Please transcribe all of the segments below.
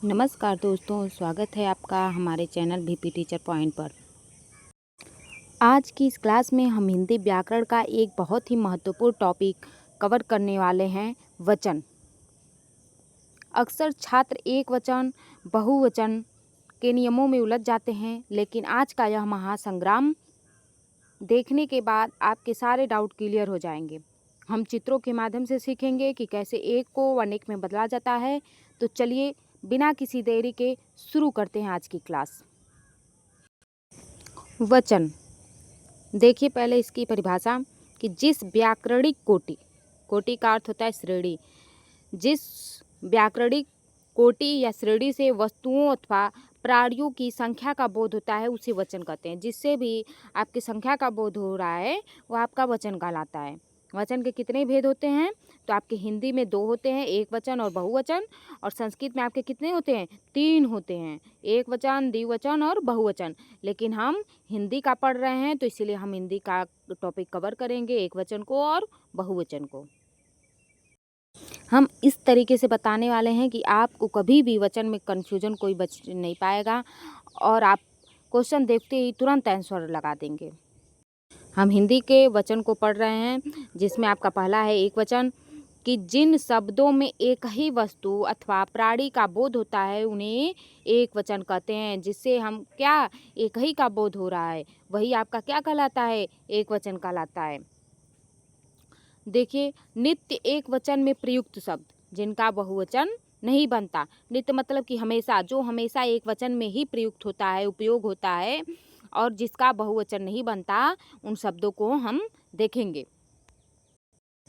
नमस्कार दोस्तों, स्वागत है आपका हमारे चैनल VP टीचर पॉइंट पर। आज की इस क्लास में हम हिंदी व्याकरण का एक बहुत ही महत्वपूर्ण टॉपिक कवर करने वाले हैं, वचन। अक्सर छात्र एक वचन, बहुवचन के नियमों में उलझ जाते हैं, लेकिन आज का यह महासंग्राम देखने के बाद आपके सारे डाउट क्लियर हो जाएंगे। हम चित्रों के माध्यम से सीखेंगे कि कैसे एक को अनेक में बदला जाता है। तो चलिए बिना किसी देरी के शुरू करते हैं आज की क्लास। वचन, देखिए पहले इसकी परिभाषा कि जिस व्याकरणिक कोटि का अर्थ होता है श्रेणी, जिस व्याकरणिक कोटि या श्रेणी से वस्तुओं अथवा प्राणियों की संख्या का बोध होता है उसे वचन कहते हैं। जिससे भी आपकी संख्या का बोध हो रहा है वो आपका वचन कहलाता है। वचन के कितने भेद होते हैं? तो आपके हिंदी में 2 होते हैं, एक वचन और बहुवचन। और संस्कृत में आपके कितने होते हैं? 3 होते हैं, एक वचन, द्विवचन और बहुवचन। लेकिन हम हिंदी का पढ़ रहे हैं तो इसीलिए हम हिंदी का टॉपिक कवर करेंगे, एक वचन को और बहुवचन को। हम इस तरीके से बताने वाले हैं कि आपको कभी भी वचन में कन्फ्यूजन कोई बच नहीं पाएगा और आप क्वेश्चन देखते ही तुरंत आंसर लगा देंगे। हम हिंदी के वचन को पढ़ रहे हैं, जिसमें आपका पहला है एक वचन कि जिन शब्दों में एक ही वस्तु अथवा प्राणी का बोध होता है उन्हें एक वचन कहते हैं। जिससे हम क्या एक ही का बोध हो रहा है वही आपका क्या कहलाता है? एक वचन कहलाता है। देखिए, नित्य एक वचन में प्रयुक्त शब्द जिनका बहुवचन नहीं बनता। नित्य मतलब कि हमेशा, जो हमेशा एक वचन में ही प्रयुक्त होता है, उपयोग होता है और जिसका बहुवचन नहीं बनता, उन शब्दों को हम देखेंगे।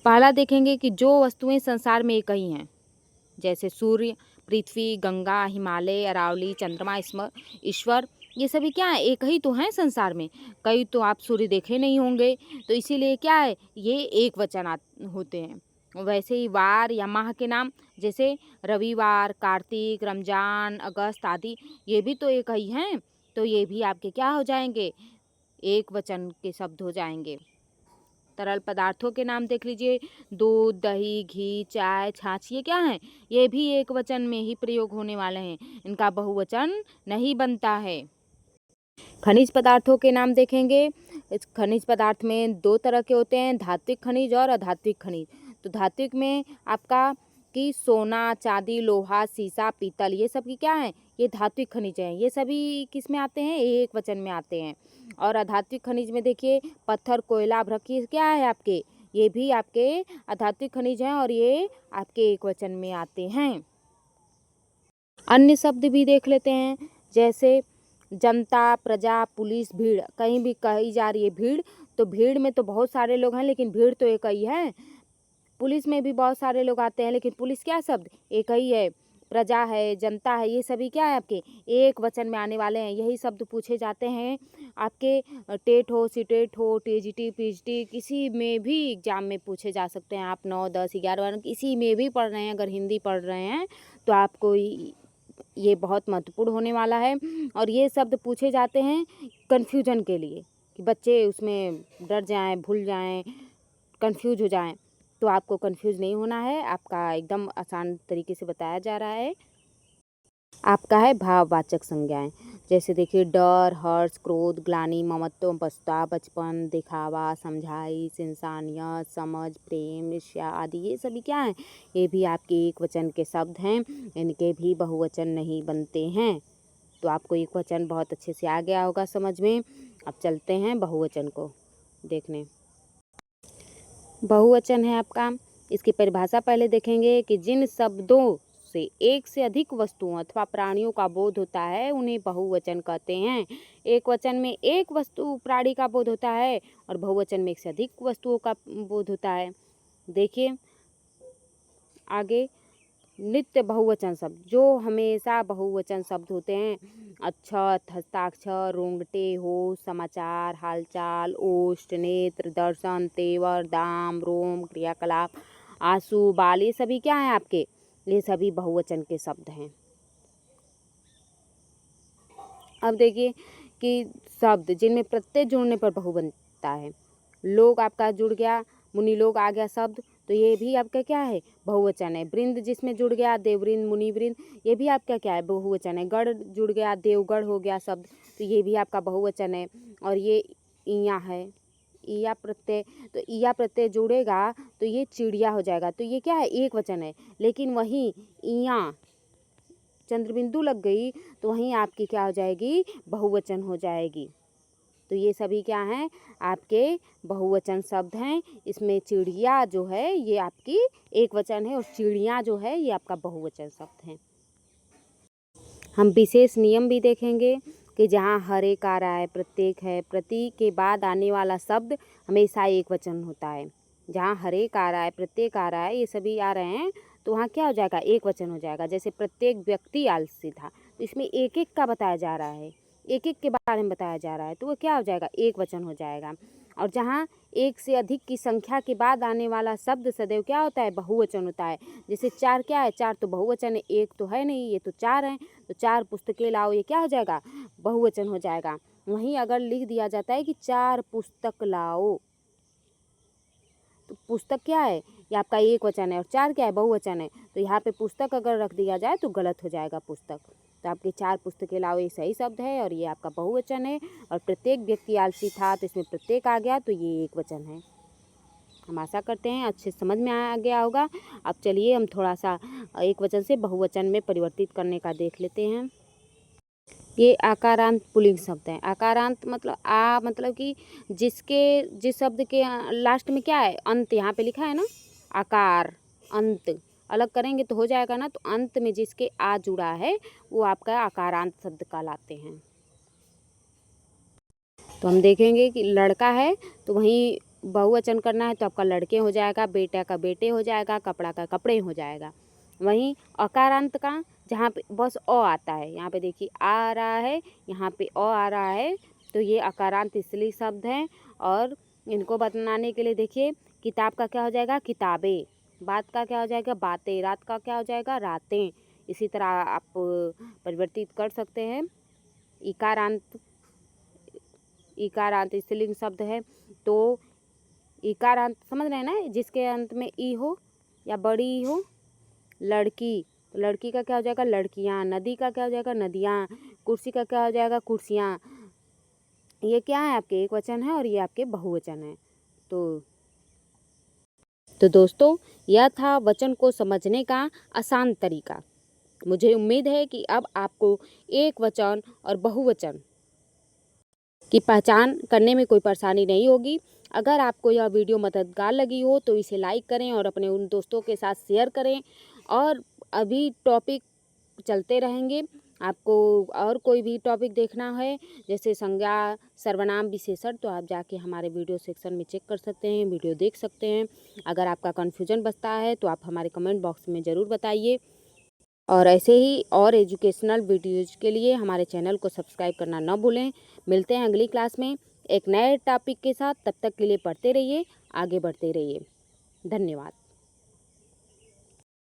पहला देखेंगे कि जो वस्तुएं संसार में एक ही हैं, जैसे सूर्य, पृथ्वी, गंगा, हिमालय, अरावली, चंद्रमा, ईश्वर, ये सभी क्या है? एक ही तो हैं संसार में। कई तो आप सूर्य देखे नहीं होंगे, तो इसीलिए क्या है, ये एक वचन होते हैं। वैसे ही वार या माह के नाम, जैसे रविवार, कार्तिक, रमजान, अगस्त आदि, ये भी तो एक ही हैं। तो ये भी आपके क्या हो जाएंगे? एक वचन के शब्द हो जाएंगे। तरल पदार्थों के नाम देख लीजिए, दूध, दही, घी, चाय, छाछ, ये क्या है? ये भी एक वचन में ही प्रयोग होने वाले हैं, इनका बहुवचन नहीं बनता है। खनिज पदार्थों के नाम देखेंगे। इस खनिज पदार्थ में 2 तरह के होते हैं, धात्विक खनिज और अधात्विक खनिज। तो धात्विक में आपका कि सोना, चांदी, लोहा, सीसा, पीतल, ये सब की क्या है? ये धात्विक खनिज हैं। ये सभी किस में आते हैं? एक वचन में आते हैं। और अधात्विक खनिज में देखिए, पत्थर, कोयला, भ्रक, ये क्या है आपके? ये भी आपके अधात्विक खनिज हैं और ये आपके एक वचन में आते हैं। अन्य शब्द भी देख लेते हैं, जैसे जनता, प्रजा, पुलिस, भीड़। कहीं भी कही जा रही है भीड़, तो भीड़ में तो बहुत सारे लोग हैं लेकिन भीड़ तो एक ही है। पुलिस में भी बहुत सारे लोग आते हैं लेकिन पुलिस क्या शब्द? एक ही है। प्रजा है, जनता है, ये सभी क्या है आपके? एक वचन में आने वाले हैं। यही शब्द पूछे जाते हैं आपके टेट हो, सीटेट हो, टीजीटी, पीजीटी, किसी में भी एग्जाम में पूछे जा सकते हैं। आप 9, 10, 11, 12 किसी में भी पढ़ रहे हैं, अगर हिंदी पढ़ रहे हैं तो आपको ये बहुत महत्वपूर्ण होने वाला है। और ये शब्द पूछे जाते हैं कन्फ्यूजन के लिए, कि बच्चे उसमें डर जाएं, भूल जाएं, कंफ्यूज हो जाएं। तो आपको कंफ्यूज नहीं होना है, आपका एकदम आसान तरीके से बताया जा रहा है। आपका है भाववाचक संज्ञाएं, जैसे देखिए डर, हर्ष, क्रोध, ग्लानि, ममत्व, पछतावा, बचपन, दिखावा, समझाइश, इंसानियत, समझ, प्रेम, ईर्ष्या आदि, ये सभी क्या हैं? ये भी आपके एक वचन के शब्द हैं। इनके भी बहुवचन नहीं बनते हैं। तो आपको एक वचन बहुत अच्छे से आ गया होगा समझ में। अब चलते हैं बहुवचन को देखने। बहुवचन है आपका, इसकी परिभाषा पहले देखेंगे कि जिन शब्दों से एक से अधिक वस्तुओं अथवा प्राणियों का बोध होता है उन्हें बहुवचन कहते हैं। एक वचन में एक वस्तु प्राणी का बोध होता है और बहुवचन में एक से अधिक वस्तुओं का बोध होता है। देखिए आगे, नित्य बहुवचन शब्द, जो हमेशा बहुवचन शब्द होते हैं, अक्षत, हस्ताक्षर, रोंगटे, होश, समाचार, हालचाल, ओष्ठ, नेत्र, दर्शन, तेवर, दाम, रोम, क्रियाकलाप, आंसू, बाल, ये सभी क्या है आपके? ये सभी बहुवचन के शब्द हैं। अब देखिए कि शब्द जिनमें प्रत्यय जोड़ने पर बहु बनता है। लोग आपका जुड़ गया, मुनि लोग आ गया शब्द, तो ये भी आपका क्या है, बहुवचन है। वृंद जिसमें जुड़ गया, देववृंद, मुनिवृंद, ये भी आपका क्या है, बहुवचन है। गढ़ जुड़ गया, देवगढ़ हो गया शब्द, तो ये भी आपका बहुवचन है। और ये ईया है, ईया प्रत्यय, तो ईया प्रत्यय जुड़ेगा तो ये चिड़िया हो जाएगा, तो ये क्या है, एक वचन है। लेकिन वहीं ईया चंद्रबिंदु लग गई तो वहीं आपकी क्या हो जाएगी, बहुवचन हो जाएगी। तो ये सभी क्या हैं, आपके बहुवचन शब्द हैं। इसमें चिड़िया जो है ये आपकी एक वचन है और चिड़िया जो है ये आपका बहुवचन शब्द है। हम विशेष नियम भी देखेंगे कि जहाँ हर एक आ रहा है, प्रत्येक है, प्रति के बाद आने वाला शब्द हमेशा एक वचन होता है। जहाँ हर एक आ रहा है, प्रत्येक आ रहा है, ये सभी आ रहे हैं, तो वहाँ क्या हो जाएगा, एक वचन हो जाएगा। जैसे प्रत्येक व्यक्ति आलसी था, तो इसमें एक एक का बताया जा रहा है, एक एक के बारे में बताया जा रहा है, तो वो क्या हो जाएगा, एक वचन हो जाएगा। और जहाँ एक से अधिक की संख्या के बाद आने वाला शब्द सदैव क्या होता है, बहुवचन होता है। जैसे चार क्या है, चार तो बहुवचन है, एक तो है नहीं, ये तो चार है, तो चार पुस्तकें लाओ, ये क्या हो जाएगा, बहुवचन हो जाएगा। वहीं अगर लिख दिया जाता है कि 4 पुस्तक लाओ, तो पुस्तक क्या है, ये आपका एक वचन है और 4 क्या है, बहुवचन है, तो यहाँ पे पुस्तक अगर रख दिया जाए तो गलत हो जाएगा पुस्तक। तो आपकी 4 पुस्तकें लाओ ये सही शब्द है और ये आपका बहुवचन है। और प्रत्येक व्यक्ति आलसी था, तो इसमें प्रत्येक आ गया, तो ये एक वचन है। हम आशा करते हैं अच्छे समझ में आ गया होगा। अब चलिए हम थोड़ा सा एक वचन से बहुवचन में परिवर्तित करने का देख लेते हैं। ये आकारांत पुल्लिंग शब्द है। आकारांत मतलब मतलब कि जिस शब्द के लास्ट में क्या है, अंत, यहाँ पे लिखा है ना, आकार अंत अलग करेंगे तो हो जाएगा ना, तो अंत में जिसके आ जुड़ा है वो आपका आकारांत शब्द कहलाते हैं। तो हम देखेंगे कि लड़का है तो वहीं बहुवचन करना है तो आपका लड़के हो जाएगा, बेटा का बेटे हो जाएगा, कपड़ा का कपड़े हो जाएगा। वहीं अकारांत का जहाँ पे बस अ आता है, यहाँ पे देखिए आ रहा है, यहाँ पे अ आ रहा है, तो ये अकारांत इसलिए शब्द हैं। और इनको बनाने के लिए देखिए, किताब का क्या हो जाएगा, किताबें, बात का क्या हो जाएगा, बातें, रात का क्या हो जाएगा, रातें। इसी तरह आप परिवर्तित कर सकते हैं। इकारांत स्त्रीलिंग शब्द है, तो इकारांत समझ रहे हैं ना, जिसके अंत में ई हो या बड़ी ई हो। लड़की, तो लड़की का क्या हो जाएगा, लड़कियाँ। नदी का क्या हो जाएगा, नदियाँ। कुर्सी का क्या हो जाएगा, कुर्सियाँ। ये क्या है, आपके एक वचन है और ये आपके बहुवचन है। तो दोस्तों, यह था वचन को समझने का आसान तरीका। मुझे उम्मीद है कि अब आपको एक वचन और बहुवचन की पहचान करने में कोई परेशानी नहीं होगी। अगर आपको यह वीडियो मददगार लगी हो तो इसे लाइक करें और अपने उन दोस्तों के साथ शेयर करें। और अभी टॉपिक चलते रहेंगे। आपको और कोई भी टॉपिक देखना है, जैसे संज्ञा, सर्वनाम, विशेषण, तो आप जाके हमारे वीडियो सेक्शन में चेक कर सकते हैं, वीडियो देख सकते हैं। अगर आपका कन्फ्यूजन बचता है तो आप हमारे कमेंट बॉक्स में ज़रूर बताइए। और ऐसे ही और एजुकेशनल वीडियोज़ के लिए हमारे चैनल को सब्सक्राइब करना न भूलें। मिलते हैं अगली क्लास में एक नए टॉपिक के साथ। तब तक के लिए पढ़ते रहिए, आगे बढ़ते रहिए। धन्यवाद।